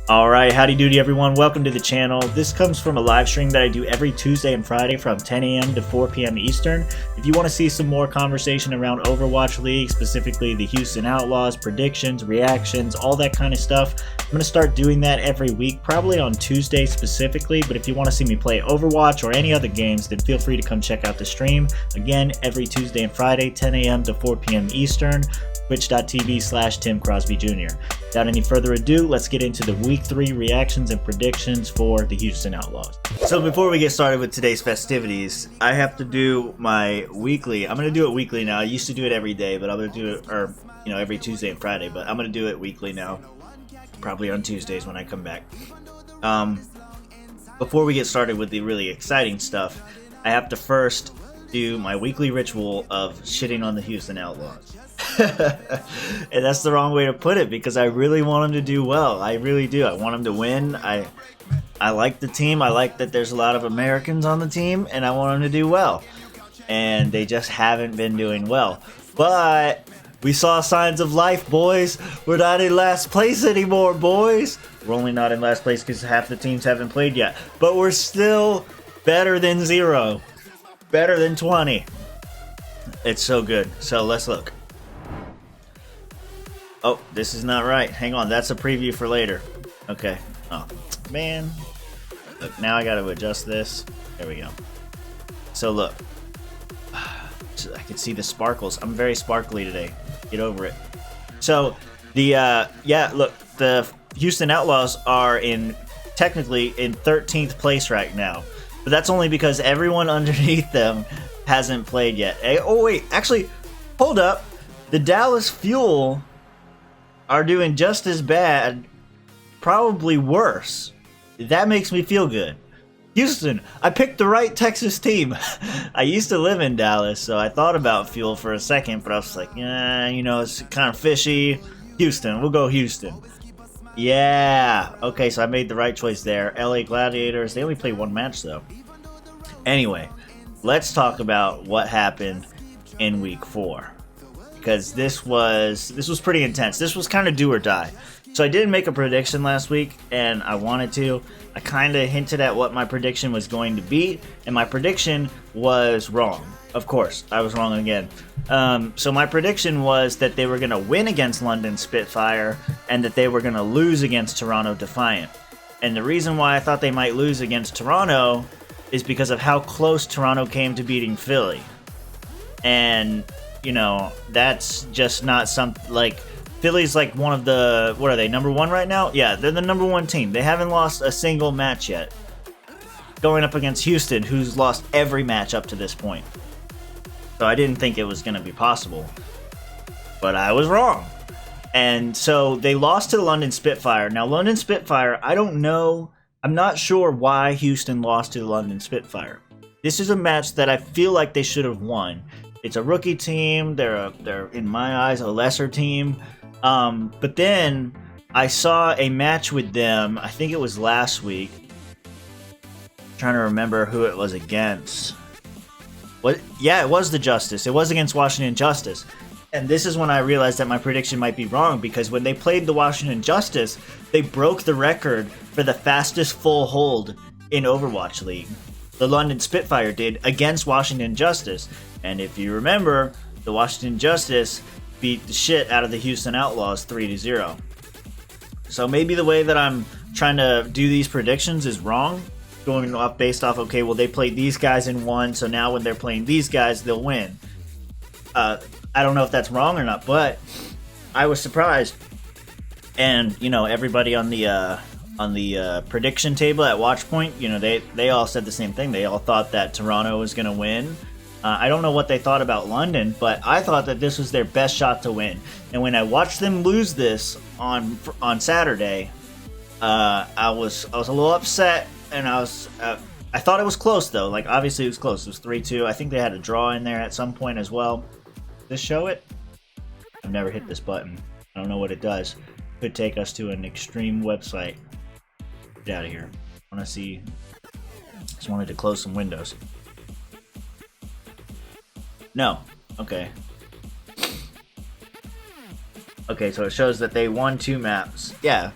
Alright, howdy doody everyone, welcome to the channel. This comes from a live stream that I do every Tuesday and Friday from 10 a.m. to 4 p.m. Eastern. If you want to see some more conversation around Overwatch League, specifically the Houston Outlaws, predictions, reactions, all that kind of stuff, I'm going to start doing that every week, probably on Tuesday specifically, but if you want to see me play Overwatch or any other games, then feel free to come check out the stream. Again, every Tuesday and Friday, 10 a.m. to 4 p.m. Eastern. Twitch.tv/Tim Crosby Jr. Without any further ado, let's get into the Week 3 reactions and predictions for the Houston Outlaws. So before we get started with today's festivities, I have to do my weekly. I'm going to do it weekly now. I used to do it every day, but I'm going to do it, or every Tuesday and Friday, but I'm going to do it weekly now. Probably on Tuesdays when I come back. Before we get started with the really exciting stuff, I have to first do my weekly ritual of shitting on the Houston Outlaws. And that's the wrong way to put it, because I really want them to do well. I really do. I want them to win. I like the team. I like that there's a lot of Americans on the team, and I want them to do well. And they just haven't been doing well. But we saw signs of life, boys. We're not in last place anymore, boys. We're only not in last place because half the teams haven't played yet. But we're still better than 0. Better than 20. It's so good. So let's look. Oh, this is not right. Hang on, that's a preview for later. Okay. Oh, man. Look, now I gotta adjust this. There we go. So look. I can see the sparkles. I'm very sparkly today. Get over it. So, look, the Houston Outlaws are technically in 13th place right now. But that's only because everyone underneath them hasn't played yet. Oh, wait, actually, hold up. The Dallas Fuel are doing just as bad, probably worse. That makes me feel good. Houston, I picked the right Texas team. I used to live in Dallas, so I thought about Fuel for a second, but I was like, it's kind of fishy. Houston, we'll go Houston. Yeah, okay, so I made the right choice there. LA Gladiators, they only played one match though. Anyway, let's talk about what happened in week 4. Because this was pretty intense. This was kind of do or die. So I didn't make a prediction last week, and I wanted to. I kind of hinted at what my prediction was going to be, and my prediction was wrong. Of course, I was wrong again. So my prediction was that they were going to win against London Spitfire, and that they were going to lose against Toronto Defiant. And the reason why I thought they might lose against Toronto is because of how close Toronto came to beating Philly. And that's just not something like Philly's like one of the, what are they, number 1 right now? Yeah, they're the number 1 team. They haven't lost a single match yet. Going up against Houston, who's lost every match up to this point. So I didn't think it was going to be possible. But I was wrong. And so they lost to the London Spitfire. Now, London Spitfire, I don't know. I'm not sure why Houston lost to the London Spitfire. This is a match that I feel like they should have won. It's a rookie team. They're in my eyes a lesser team. But then I saw a match with them. I think it was last week. I'm trying to remember who it was against. What? Yeah, it was the Justice. It was against Washington Justice. And this is when I realized that my prediction might be wrong, because when they played the Washington Justice, they broke the record for the fastest full hold in Overwatch League. The London Spitfire did against Washington Justice. And if you remember, the Washington Justice beat the shit out of the Houston Outlaws 3-0. So maybe the way that I'm trying to do these predictions is wrong. Going off based off, okay, well, they played these guys and won, so now when they're playing these guys, they'll win. I don't know if that's wrong or not, but I was surprised. And, everybody on the prediction table at Watchpoint, they all said the same thing. They all thought that Toronto was going to win. I don't know what they thought about London, but I thought that this was their best shot to win. And when I watched them lose this on Saturday, I was a little upset, and I thought it was close though. Like, obviously it was close. It was 3-2. I think they had a draw in there at some point as well. Does this show it? I've never hit this button. I don't know what it does. Could take us to an extreme website. Get out of here. I want to see. Just wanted to close some windows. No. Okay. Okay, so it shows that they won 2 maps. Yeah.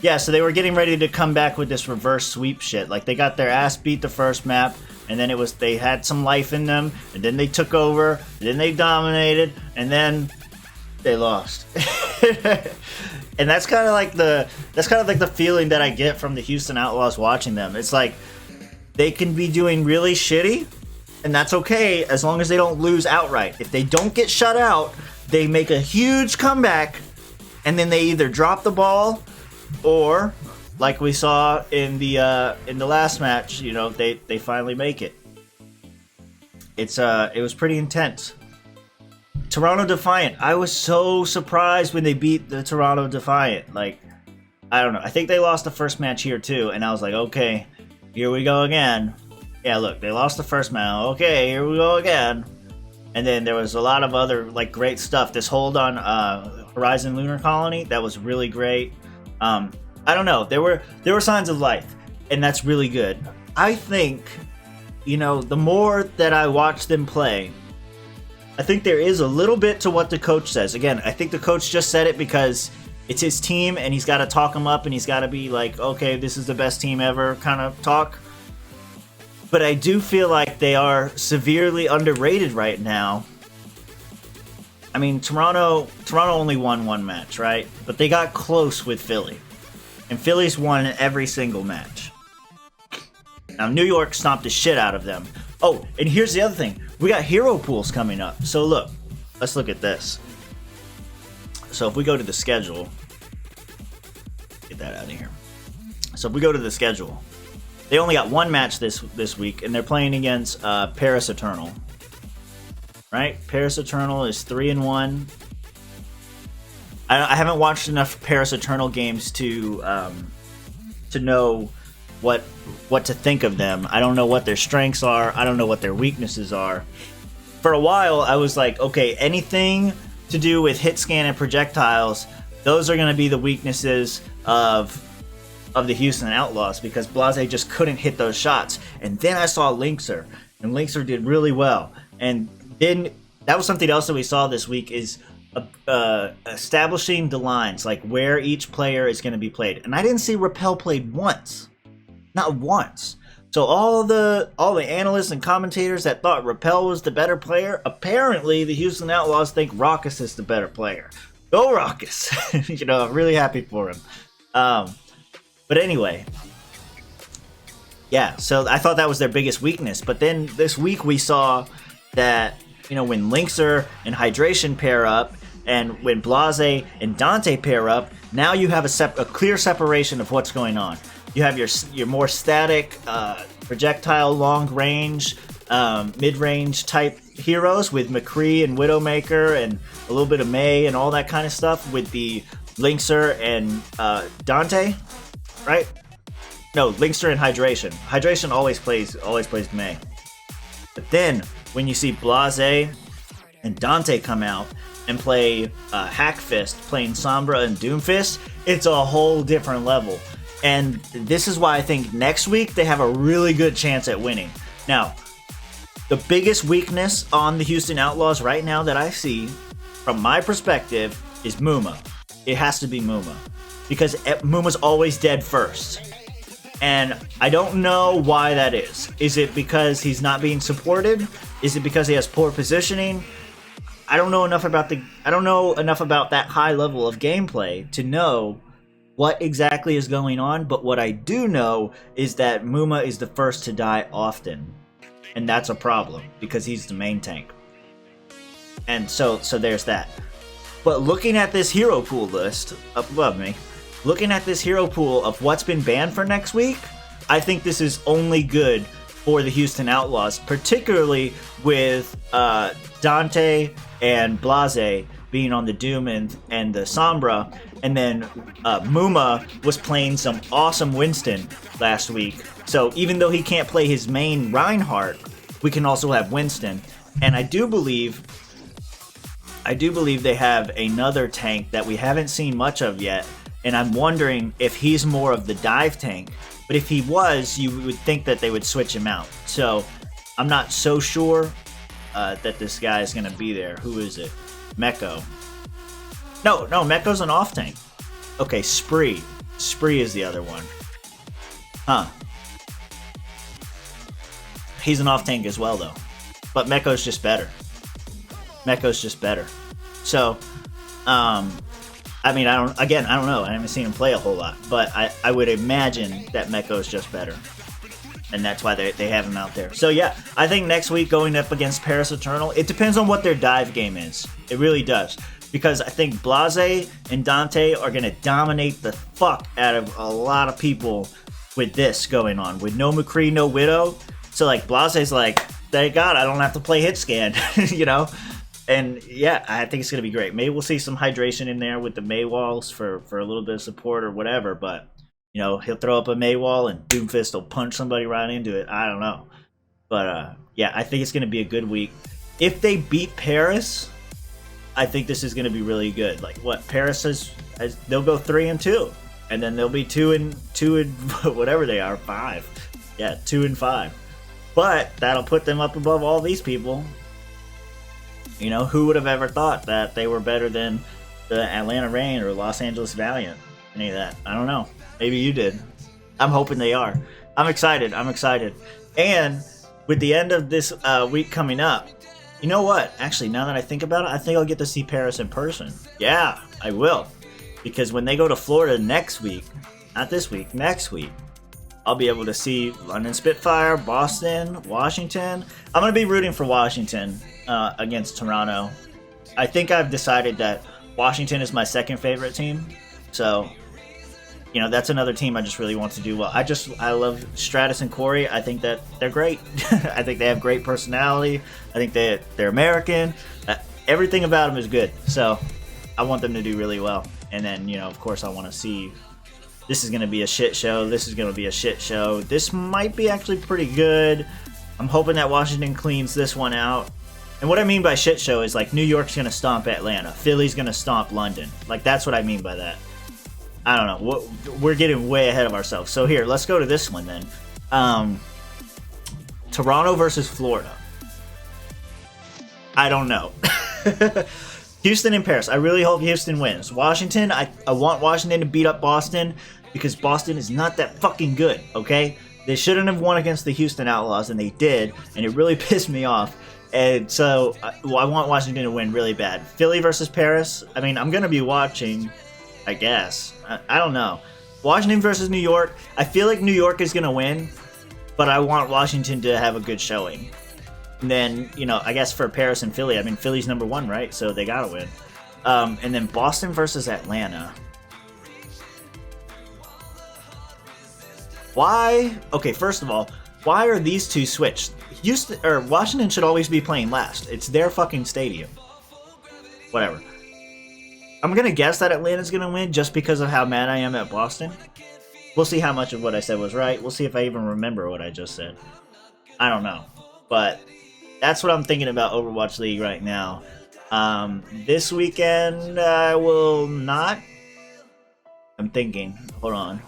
Yeah, so they were getting ready to come back with this reverse sweep shit. Like, they got their ass beat the first map, and then they had some life in them, and then they took over, and then they dominated, and then they lost. And that's kind of like the feeling that I get from the Houston Outlaws watching them. It's like they can be doing really shitty, and that's okay as long as they don't lose outright. If they don't get shut out, they make a huge comeback, and then they either drop the ball, or like we saw in the last match, you know, they finally make it. It was pretty intense. Toronto Defiant. I was so surprised when they beat the Toronto Defiant. Like, I don't know. I think they lost the first match here too, and I was like, okay, here we go again. Yeah, look, they lost the first match. Okay, here we go again. And then there was a lot of other like great stuff. This hold on Horizon Lunar Colony, that was really great. I don't know. There were signs of life, and that's really good. I think, you know, the more that I watch them play, I think there is a little bit to what the coach says. Again, I think the coach just said it because it's his team, and he's got to talk them up, and he's got to be like, okay, this is the best team ever kind of talk. But I do feel like they are severely underrated right now. I mean, Toronto only won one match, right? But they got close with Philly. And Philly's won every single match. Now, New York stomped the shit out of them. Oh, and here's the other thing. We got hero pools coming up. So look, let's look at this. So if we go to the schedule, get that out of here. So if we go to the schedule, they only got one match this week, and they're playing against Paris Eternal. Right? Paris Eternal is 3-1. I haven't watched enough Paris Eternal games to know what to think of them. I don't know what their strengths are. I don't know what their weaknesses are. For a while, I was like, okay, anything to do with hit scan and projectiles, those are going to be the weaknesses of the Houston Outlaws, because Blase just couldn't hit those shots. And then I saw Linkzr, and Linkzr did really well. And then that was something else that we saw this week, is establishing the lines, like where each player is going to be played. And I didn't see Repel played once. Not once. So all the analysts and commentators that thought Repel was the better player, apparently the Houston Outlaws think Raucus is the better player. Go Raucus! You know, I'm really happy for him. But anyway, yeah, so I thought that was their biggest weakness. But then this week we saw that, you know, when Linkzr and Hydration pair up, and when Blase and Dante pair up, now you have a clear separation of what's going on. You have your more static, projectile, long range, mid range type heroes with Mcree and Widowmaker and a little bit of May and all that kind of stuff with the Linkzr and Dante, right? No, Linkzr and Hydration. Hydration always plays May. But then when you see Blase and Dante come out and play Hackfist, playing Sombra and Doomfist, it's a whole different level. And this is why I think next week they have a really good chance at winning. Now, the biggest weakness on the Houston Outlaws right now that I see, from my perspective, is Muma. It has to be Muma, because Muma's always dead first. And I don't know why that is. Is it because he's not being supported? Is it because he has poor positioning? I don't know enough about that high level of gameplay to know what exactly is going on, but what I do know is that Muma is the first to die often. And that's a problem, because he's the main tank. And so there's that. But looking at this hero pool list above me, looking at this hero pool of what's been banned for next week, I think this is only good for the Houston Outlaws, particularly with Dante and Blase being on the Doom and the Sombra, and then Muma was playing some awesome Winston last week. So even though he can't play his main Reinhardt, we can also have Winston. And I do believe they have another tank that we haven't seen much of yet, and I'm wondering if he's more of the dive tank. But if he was, you would think that they would switch him out. So I'm not so sure that this guy is going to be there. Who is it? Mecco. No, Mecco's an off tank. Okay, Spree. Spree is the other one. Huh. He's an off tank as well, though. But Meko's just better. Meko's just better. So, I mean, I don't know. I haven't seen him play a whole lot. But I would imagine that Meko's just better. And that's why they have him out there. So, yeah, I think next week going up against Paris Eternal, it depends on what their dive game is. It really does. Because I think Blase and Dante are going to dominate the fuck out of a lot of people with this going on. With no Mcree, no Widow. So, like, Blase's like, thank God I don't have to play hit scan, you know? And, yeah, I think it's going to be great. Maybe we'll see some hydration in there with the Mei walls for a little bit of support or whatever. But, you know, he'll throw up a Mei wall and Doomfist will punch somebody right into it. I don't know. But, yeah, I think it's going to be a good week. If they beat Paris, I think this is going to be really good. Like, what Paris has they'll go 3-2. And then they'll be 2 and whatever they are, 5. Yeah, 2 and 5. But that'll put them up above all these people. You know, who would have ever thought that they were better than the Atlanta Reign or Los Angeles Valiant? Any of that. I don't know. Maybe you did. I'm hoping they are. I'm excited. I'm excited. And with the end of this week coming up, you know what? Actually, now that I think about it, I think I'll get to see Paris in person. Yeah, I will. Because when they go to Florida next week, not this week, next week, I'll be able to see London Spitfire, Boston, Washington. I'm going to be rooting for Washington against Toronto. I think I've decided that Washington is my second favorite team. So, you know, that's another team I just really want to do well. I love Stratus and Corey. I think that they're great. I think they have great personality. I think they're American. Everything about them is good. So I want them to do really well. And then, you know, of course, I want to see... This is going to be a shit show. This is going to be a shit show. This might be actually pretty good. I'm hoping that Washington cleans this one out. And what I mean by shit show is like New York's going to stomp Atlanta. Philly's going to stomp London. Like that's what I mean by that. I don't know. We're getting way ahead of ourselves. So here, let's go to this one then. Toronto versus Florida. I don't know. Houston and Paris. I really hope Houston wins. Washington, I want Washington to beat up Boston because Boston is not that fucking good, okay? They shouldn't have won against the Houston Outlaws, and they did, and it really pissed me off. And so I want Washington to win really bad. Philly versus Paris. I mean, I'm going to be watching, I guess. I don't know. Washington versus New York. I feel like New York is going to win, but I want Washington to have a good showing. And then, you know, I guess for Paris and Philly, I mean, Philly's number 1, right? So they gotta win. And then Boston versus Atlanta. Why? Okay, first of all, why are these two switched? Washington should always be playing last. It's their fucking stadium. Whatever. I'm gonna guess that Atlanta's gonna win just because of how mad I am at Boston. We'll see how much of what I said was right. We'll see if I even remember what I just said. I don't know. But that's what I'm thinking about Overwatch League right now. This weekend, I will not. I'm thinking. Hold on.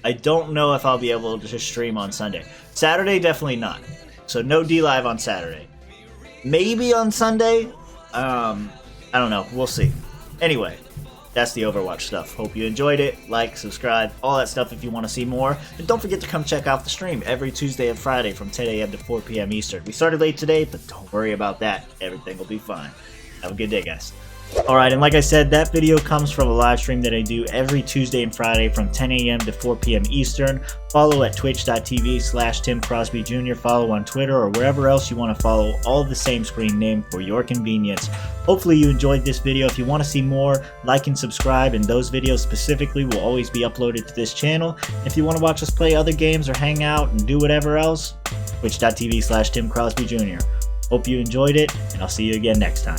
I don't know if I'll be able to stream on Sunday. Saturday, definitely not. So no D-Live on Saturday. Maybe on Sunday. I don't know. We'll see. Anyway, that's the Overwatch stuff. Hope you enjoyed it. Like, subscribe, all that stuff if you want to see more. And don't forget to come check out the stream every Tuesday and Friday from 10 a.m. to 4 p.m. Eastern. We started late today, but don't worry about that. Everything will be fine. Have a good day, guys. Alright, and like I said, that video comes from a live stream that I do every Tuesday and Friday from 10 a.m. to 4 p.m. Eastern. Follow at twitch.tv/Tim Crosby Jr. Follow on Twitter or wherever else you want to follow, all the same screen name for your convenience. Hopefully you enjoyed this video. If you want to see more, like and subscribe, and those videos specifically will always be uploaded to this channel. If you want to watch us play other games or hang out and do whatever else, twitch.tv/Tim Crosby Jr. Hope you enjoyed it, and I'll see you again next time.